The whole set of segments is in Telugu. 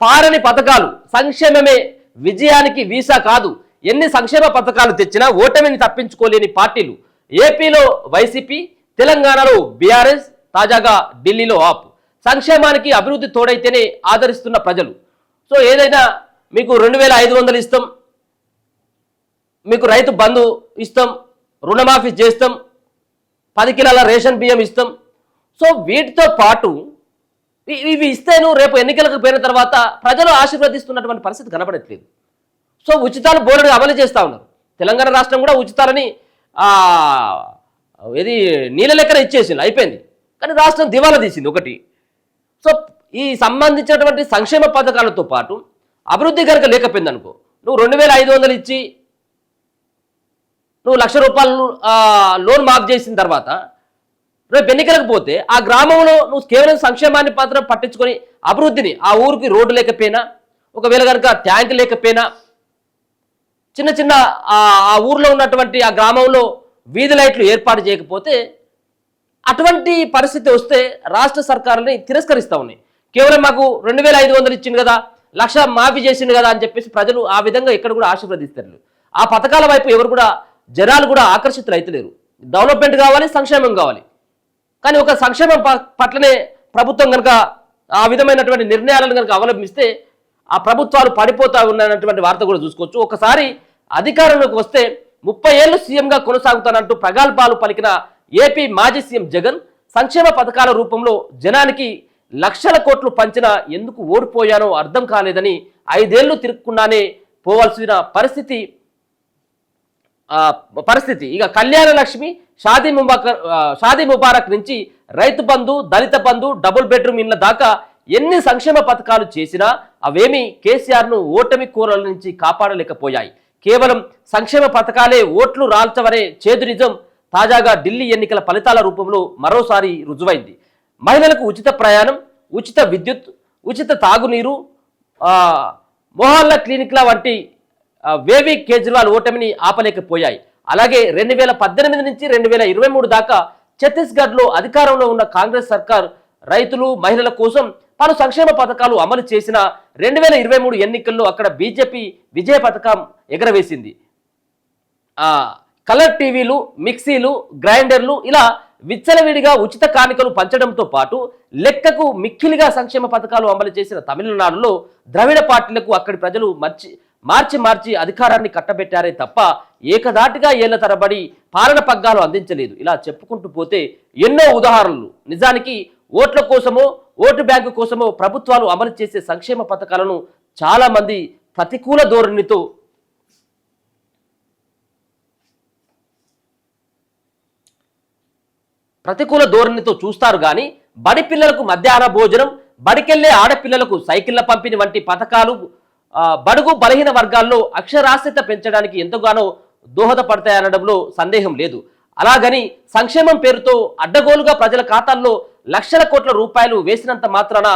పారని పథకాలు సంక్షేమమే విజయానికి వీసా కాదు. ఎన్ని సంక్షేమ పథకాలు తెచ్చినా ఓటమిని తప్పించుకోలేని పార్టీలు. ఏపీలో వైసీపీ, తెలంగాణలో బీఆర్ఎస్, తాజాగా ఢిల్లీలో ఆప్. సంక్షేమానికి అభివృద్ధి తోడైతేనే ఆదరిస్తున్న ప్రజలు. సో ఏదైనా మీకు 2500 ఇస్తాం, మీకు రైతు బంధు ఇస్తాం, రుణమాఫీ చేస్తాం, 10 కిలోల రేషన్ బియ్యం ఇస్తాం. సో వీటితో పాటు ఇవి ఇస్తేను రేపు ఎన్నికలకు పోయిన తర్వాత ప్రజలు ఆశీర్వదిస్తున్నటువంటి పరిస్థితి కనబడట్లేదు. సో ఉచితాలు బోర్డు అమలు చేస్తూ ఉన్నారు. తెలంగాణ రాష్ట్రం కూడా ఉచితాలని ఇది నీళ్ళ లెక్కన ఇచ్చేసింది, అయిపోయింది. కానీ రాష్ట్రం దివాలా తీసింది ఒకటి. సో ఈ సంబంధించినటువంటి సంక్షేమ పథకాలతో పాటు అభివృద్ధి కనుక లేకపోయింది అనుకో, నువ్వు 2500 ఇచ్చి నువ్వు 1,00,000 రూపాయలు లోన్ మాఫ్ చేసిన తర్వాత రేపు ఎన్నికలకు పోతే ఆ గ్రామంలో నువ్వు కేవలం సంక్షేమాన్ని మాత్రం పట్టించుకొని అభివృద్ధిని, ఆ ఊరికి రోడ్డు లేకపోయినా, ఒకవేళ కనుక ట్యాంక్ లేకపోయినా, చిన్న చిన్న ఆ ఊర్లో ఉన్నటువంటి ఆ గ్రామంలో వీధి లైట్లు ఏర్పాటు చేయకపోతే అటువంటి పరిస్థితి వస్తే రాష్ట్ర సర్కారుని తిరస్కరిస్తూ ఉన్నాయి. కేవలం మాకు 2500 ఇచ్చింది కదా, 1,00,000 మాఫీ చేసింది కదా అని చెప్పేసి ప్రజలు ఆ విధంగా ఎక్కడ కూడా ఆశీర్వదిస్తారు. ఆ పథకాల వైపు ఎవరు కూడా జనాలు కూడా ఆకర్షితులు అయితలేరు. డెవలప్మెంట్ కావాలి, సంక్షేమం కావాలి. కానీ ఒక సంక్షేమం పట్లనే ప్రభుత్వం కనుక ఆ విధమైనటువంటి నిర్ణయాలను కనుక అవలంబిస్తే ఆ ప్రభుత్వాలు పడిపోతా ఉన్నటువంటి వార్త కూడా చూసుకోవచ్చు. ఒకసారి అధికారంలోకి వస్తే 30 ఏళ్ళు సీఎంగా కొనసాగుతానంటూ ప్రగల్భాలు పలికిన ఏపీ మాజీ సీఎం జగన్ సంక్షేమ పథకాల రూపంలో జనానికి లక్షల కోట్లు పంచినా ఎందుకు ఓడిపోయానో అర్థం కాలేదని 5 ఏళ్లు తిరగకుండానే పోవాల్సిన పరిస్థితి. ఇక కళ్యాణ లక్ష్మి, షాదీ ముబారక్ నుంచి రైతు బంధు, దళిత బంధు, డబుల్ బెడ్రూమ్ ఇళ్ల దాకా ఎన్ని సంక్షేమ పథకాలు చేసినా అవేమీ కేసీఆర్ను ఓటమి కూరల నుంచి కాపాడలేకపోయాయి. కేవలం సంక్షేమ పథకాలే ఓట్లు రాల్చవనే చేదు నిజం తాజాగా ఢిల్లీ ఎన్నికల ఫలితాల రూపంలో మరోసారి రుజువైంది. మహిళలకు ఉచిత ప్రయాణం, ఉచిత విద్యుత్, ఉచిత తాగునీరు, మొహల్లా క్లినిక్ల వంటి వేవి కేజ్రీవాల్ ఓటమిని ఆపలేకపోయాయి. అలాగే 2018 నుంచి 2023 దాకా ఛత్తీస్గఢ్లో అధికారంలో ఉన్న కాంగ్రెస్ సర్కార్ రైతులు, మహిళల కోసం పలు సంక్షేమ పథకాలు అమలు చేసిన 2023 ఎన్నికల్లో అక్కడ బీజేపీ విజయ పథకం ఎగరవేసింది. కలర్ టీవీలు, మిక్సీలు, గ్రైండర్లు ఇలా విచ్చలవిడిగా ఉచిత కానుకలు పంచడంతో పాటు లెక్కకు మిక్కిలిగా సంక్షేమ పథకాలు అమలు చేసిన తమిళనాడులో ద్రవిడ పార్టీలకు అక్కడి ప్రజలు మార్చి అధికారాన్ని కట్టబెట్టారే తప్ప ఏకదాటిగా ఏళ్ల తరబడి పాలన పగ్గాలు అందించలేదు. ఇలా చెప్పుకుంటూ పోతే ఎన్నో ఉదాహరణలు. నిజానికి ఓట్ల కోసమో, ఓటు బ్యాంకు కోసమో ప్రభుత్వాలు అమలు చేసే సంక్షేమ పథకాలను చాలా మంది ప్రతికూల ధోరణితో చూస్తారు. కానీ బడి పిల్లలకు మధ్యాహ్న భోజనం, బడికెళ్లే ఆడపిల్లలకు సైకిళ్ల పంపిణీ వంటి పథకాలు బడుగు బలహీన వర్గాల్లో అక్షరాస్యత పెంచడానికి ఎంతగానో దోహదపడతాయనడంలో సందేహం లేదు. అలాగని సంక్షేమం పేరుతో అడ్డగోలుగా ప్రజల ఖాతాల్లో లక్షల కోట్ల రూపాయలు వేసినంత మాత్రాన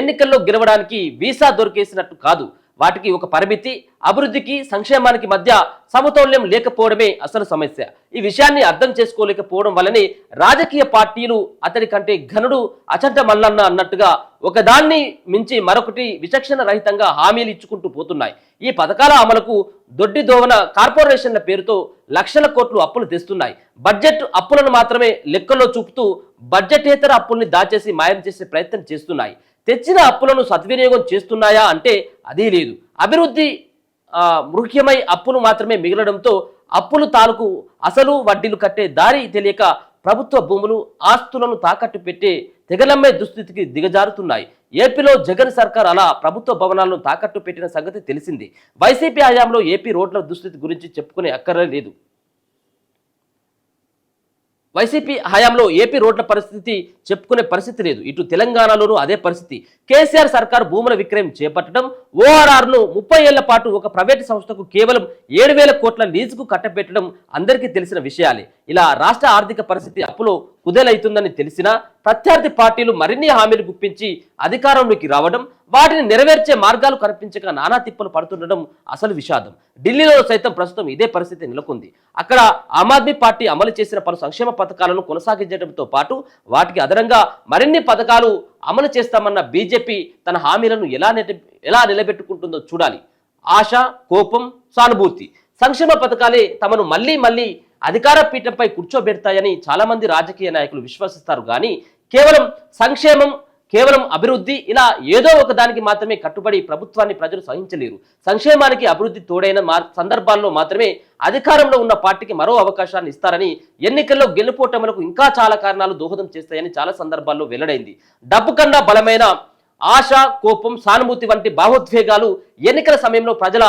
ఎన్నికల్లో గెలవడానికి వీసా దొరికేసినట్టు కాదు. వాటికి ఒక పరిమితి, అభివృద్ధికి సంక్షేమానికి మధ్య సమతౌల్యం లేకపోవడమే అసలు సమస్య. ఈ విషయాన్ని అర్థం చేసుకోలేకపోవడం వల్లనే రాజకీయ పార్టీలు అతడి కంటే ఘనుడు అచంట మల్లన్న అన్నట్టుగా ఒకదాన్ని మించి మరొకటి విచక్షణ రహితంగా హామీలు ఇచ్చుకుంటూ పోతున్నాయి. ఈ పథకాల అమలుకు దొడ్డిదోవన కార్పొరేషన్ల పేరుతో లక్షల కోట్లు అప్పులు తెస్తున్నాయి. బడ్జెట్ అప్పులను మాత్రమే లెక్కల్లో చూపుతూ బడ్జెటేతర అప్పుల్ని దాచేసి మాయం చేసే ప్రయత్నం చేస్తున్నాయి. తెచ్చిన అప్పులను సద్వినియోగం చేస్తున్నాయా అంటే అదీ లేదు. అభివృద్ధి ముఖ్యమై అప్పులు మాత్రమే మిగలడంతో అప్పులు తాలూకు అసలు వడ్డీలు కట్టే దారి తెలియక ప్రభుత్వ భూములు, ఆస్తులను తాకట్టు పెట్టే తెగలమ్మే దుస్థితికి దిగజారుతున్నాయి. ఏపీలో జగన్ సర్కార్ అలా ప్రభుత్వ భవనాలను తాకట్టు పెట్టిన సంగతి తెలిసింది. వైసీపీ హయాంలో ఏపీ రోడ్ల దుస్థితి గురించి చెప్పుకునే అక్కర్లే లేదు. వైసీపీ హయాంలో ఏపీ రోడ్ల పరిస్థితి చెప్పుకునే పరిస్థితి లేదు. ఇటు తెలంగాణలోనూ అదే పరిస్థితి. కేసీఆర్ సర్కార్ భూముల విక్రయం చేపట్టడం, ఓఆర్ఆర్ను 30 ఏళ్ల పాటు ఒక ప్రైవేటు సంస్థకు కేవలం 7,000 కోట్ల లీజుకు కట్టబెట్టడం అందరికీ తెలిసిన విషయాలే. ఇలా రాష్ట్ర ఆర్థిక పరిస్థితి అప్పులో కుదేలైతుందని తెలిసినా ప్రత్యర్థి పార్టీలు మరిన్ని హామీలు గుప్పించి అధికారంలోకి రావడం, వాటిని నెరవేర్చే మార్గాలు కనిపించక నానా తిప్పలు పడుతుండడం అసలు విషాదం. ఢిల్లీలో సైతం ప్రస్తుతం ఇదే పరిస్థితి నెలకొంది. అక్కడ ఆమ్ ఆద్మీ పార్టీ అమలు చేసిన పలు సంక్షేమ పథకాలను కొనసాగించడంతో పాటు వాటికి అదనంగా మరిన్ని పథకాలు అమలు చేస్తామన్న బీజేపీ తన హామీలను ఎలా నిలబెట్టుకుంటుందో చూడాలి. ఆశ, కోపం, సానుభూతి, సంక్షేమ పథకాలే తమను మళ్ళీ అధికార పీఠంపై కూర్చోబెడతాయని చాలా మంది రాజకీయ నాయకులు విశ్వసిస్తారు. కానీ కేవలం సంక్షేమం, కేవలం అభివృద్ధి ఇలా ఏదో ఒక దానికి మాత్రమే కట్టుబడి ప్రభుత్వాన్ని ప్రజలు సహించలేరు. సంక్షేమానికి అభివృద్ధి తోడైన సందర్భాల్లో మాత్రమే అధికారంలో ఉన్న పార్టీకి మరో అవకాశాన్ని ఇస్తారని, ఎన్నికల్లో గెలుపోటములకు ఇంకా చాలా కారణాలు దోహదం చేస్తాయని చాలా సందర్భాల్లో వెల్లడైంది. డబ్బు కన్నా బలమైన ఆశ, కోపం, సానుభూతి వంటి భావోద్వేగాలు ఎన్నికల సమయంలో ప్రజల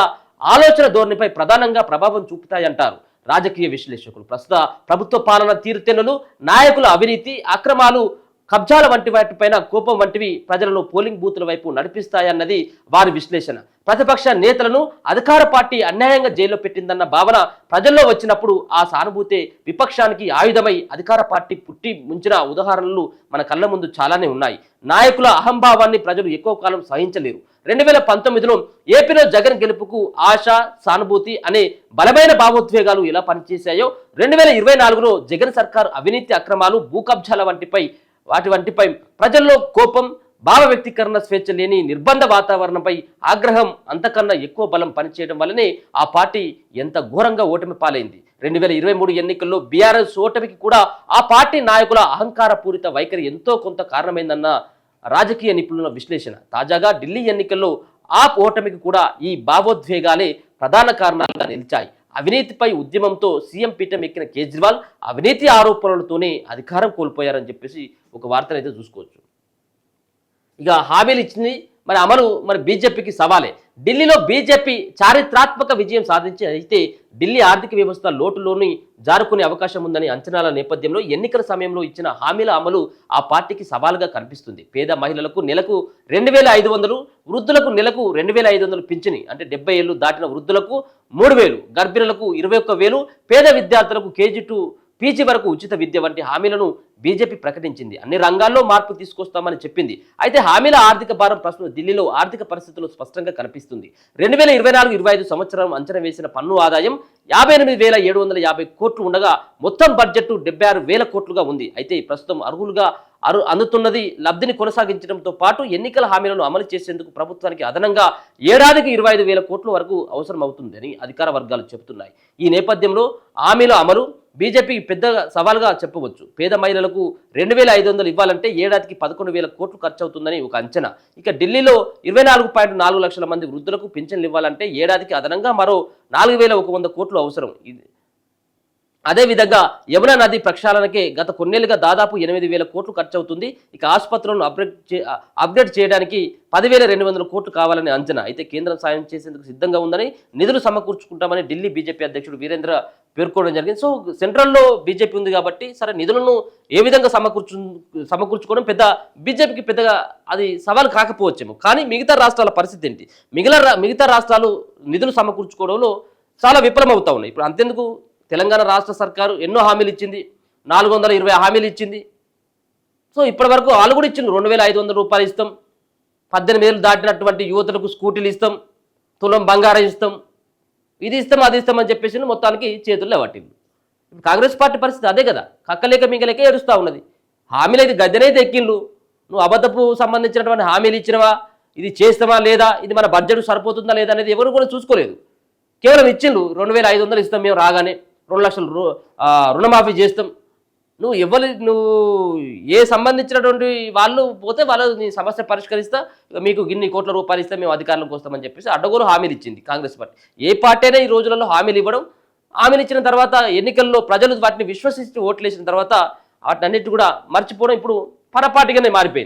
ఆలోచన ధోరణిపై ప్రధానంగా ప్రభావం చూపుతాయంటారు రాజకీయ విశ్లేషకులు. ప్రస్తుత ప్రభుత్వ పాలన తీరుతెన్నులు, నాయకుల అవినీతి, అక్రమాలు, కబ్జాల వంటి వాటిపైన కోపం వంటివి ప్రజలను పోలింగ్ బూతుల వైపు నడిపిస్తాయన్నది వారి విశ్లేషణ. ప్రతిపక్ష నేతలను అధికార పార్టీ అన్యాయంగా జైల్లో పెట్టిందన్న భావన ప్రజల్లో వచ్చినప్పుడు ఆ సానుభూతే విపక్షానికి ఆయుధమై అధికార పార్టీ పుట్టి ముంచిన ఉదాహరణలు మన కళ్ళ ముందు చాలానే ఉన్నాయి. నాయకుల అహంభావాన్ని ప్రజలు ఎక్కువ కాలం సహించలేరు. 2019లో ఏపీలో జగన్ గెలుపుకు ఆశ, సానుభూతి అనే బలమైన భావోద్వేగాలు ఎలా పనిచేశాయో 2024లో జగన్ సర్కార్ అవినీతి, అక్రమాలు, భూ కబ్జాల వంటిపై ప్రజల్లో కోపం, భావ వ్యక్తీకరణ స్వేచ్ఛ లేని నిర్బంధ వాతావరణంపై ఆగ్రహం అంతకన్నా ఎక్కువ బలం పనిచేయడం వల్లనే ఆ పార్టీ ఎంత ఘోరంగా ఓటమి పాలైంది. 2023 ఎన్నికల్లో బీఆర్ఎస్ ఓటమికి కూడా ఆ పార్టీ నాయకుల అహంకార పూరిత వైఖరి ఎంతో కొంత కారణమైందన్న రాజకీయ నిపుణుల విశ్లేషణ. తాజాగా ఢిల్లీ ఎన్నికల్లో ఆ ఓటమికి కూడా ఈ భావోద్వేగాలే ప్రధాన కారణాలుగా నిలిచాయి. అవినీతిపై ఉద్యమంతో సీఎం పీఠం ఎక్కిన కేజ్రీవాల్ అవినీతి ఆరోపణలతోనే అధికారం కోల్పోయారని చెప్పేసి ఒక వార్తను అయితే చూసుకోవచ్చు. ఇక హామీలు ఇచ్చింది అమలు బీజేపీకి సవాలే. ఢిల్లీలో బీజేపీ చారిత్రాత్మక విజయం సాధించి అయితే ఢిల్లీ ఆర్థిక వ్యవస్థ లోటులోని జారుకునే అవకాశం ఉందని అంచనాల నేపథ్యంలో ఎన్నికల సమయంలో ఇచ్చిన హామీల అమలు ఆ పార్టీకి సవాలుగా కనిపిస్తుంది. పేద మహిళలకు నెలకు 2,500, వృద్ధులకు నెలకు 2,500 పింఛని, అంటే 70 ఏళ్లు దాటిన వృద్ధులకు 3,000, గర్భిణులకు 21,000, పేద విద్యార్థులకు KG to PG వరకు ఉచిత విద్య వంటి హామీలను బీజేపీ ప్రకటించింది. అన్ని రంగాల్లో మార్పు తీసుకొస్తామని చెప్పింది. అయితే హామీల ఆర్థిక భారం ప్రస్తుతం ఢిల్లీలో ఆర్థిక పరిస్థితులు స్పష్టంగా కనిపిస్తుంది. 2024-25 సంవత్సరం అంచనా వేసిన పన్ను ఆదాయం 58,750 కోట్లు ఉండగా మొత్తం బడ్జెట్ 76,000 కోట్లుగా ఉంది. అయితే ప్రస్తుతం అర్హులుగా అందుతున్నది లబ్ధిని కొనసాగించడంతో పాటు ఎన్నికల హామీలను అమలు చేసేందుకు ప్రభుత్వానికి అదనంగా ఏడాదికి 25,000 కోట్ల వరకు అవసరం అవుతుందని అధికార వర్గాలు చెబుతున్నాయి. ఈ నేపథ్యంలో హామీల అమలు బీజేపీకి పెద్ద సవాల్గా చెప్పవచ్చు. పేద మహిళలకు 2,500 ఇవ్వాలంటే ఏడాదికి 11,000 కోట్లు ఖర్చు అవుతుందని ఒక అంచనా. ఇక ఢిల్లీలో 24.4 లక్షల మంది వృద్ధులకు పింఛన్లు ఇవ్వాలంటే ఏడాదికి అదనంగా మరో 4,100 కోట్లు అవసరం. అదేవిధంగా యమునా నది ప్రక్షాళనకే గత కొన్నేళ్లుగా దాదాపు 8,000 కోట్లు ఖర్చు అవుతుంది. ఇక ఆసుపత్రులను అప్గ్రేడ్ చేయడానికి 10,200 కోట్లు కావాలని అంచనా. అయితే కేంద్రం సాయం చేసేందుకు సిద్ధంగా ఉందని, నిధులు సమకూర్చుకుంటామని ఢిల్లీ బీజేపీ అధ్యక్షుడు వీరేంద్ర పేర్కొనడం జరిగింది. సో సెంట్రల్లో బీజేపీ ఉంది కాబట్టి సరే నిధులను ఏ విధంగా సమకూర్చుకోవడం బీజేపీకి పెద్దగా అది సవాల్ కాకపోవచ్చేమో. కానీ మిగతా రాష్ట్రాల పరిస్థితి ఏంటి? మిగతా రాష్ట్రాలు నిధులు సమకూర్చుకోవడంలో చాలా విఫలమవుతా ఉన్నాయి. ఇప్పుడు అంతెందుకు, తెలంగాణ రాష్ట్ర సర్కారు ఎన్నో హామీలు ఇచ్చింది, 420 హామీలు ఇచ్చింది. సో ఇప్పటి వరకు వాళ్ళు కూడా ఇచ్చింది. 2,500 రూపాయలు ఇస్తాం, 18 ఏళ్ళు దాటినటువంటి యువతులకు స్కూటీలు ఇస్తాం, తులం బంగారం ఇస్తాం, ఇది ఇస్తాం అది ఇస్తాం అని చెప్పేసి మొత్తానికి చేతుల్లో పట్టింది. కాంగ్రెస్ పార్టీ పరిస్థితి అదే కదా, కక్కలేక మింగలేక ఏడుస్తూ ఉన్నది. హామీలు అయితే గద్దెనైతే ఎక్కిండ్లు, నువ్వు అబద్ధపు సంబంధించినటువంటి హామీలు ఇచ్చినవా, ఇది చేస్తామా లేదా, ఇది మన బడ్జెట్ సరిపోతుందా లేదా అనేది ఎవరు కూడా చూసుకోలేదు. కేవలం ఇచ్చిండ్రు 2,500 ఇస్తాం, మేము రాగానే 2 లక్షలు రుణమాఫీ చేస్తాం. నువ్వు ఏ సంబంధించినటువంటి వాళ్ళు పోతే వాళ్ళు నీ సమస్య పరిష్కరిస్తా, మీకు ఇన్ని కోట్ల రూపాయలు ఇస్తే మేము అధికారంలోకి వస్తామని చెప్పేసి అడ్డగోలు హామీలు ఇచ్చింది కాంగ్రెస్ పార్టీ. ఏ పార్టీ అయినా ఈ రోజులలో హామీలు ఇవ్వడం, హామీలు ఇచ్చిన తర్వాత ఎన్నికల్లో ప్రజలు వాటిని విశ్వసిస్తూ ఓట్లు వేసిన తర్వాత వాటిని అన్నిటి కూడా మర్చిపోవడం ఇప్పుడు పరపాటిగానే మారిపోయింది.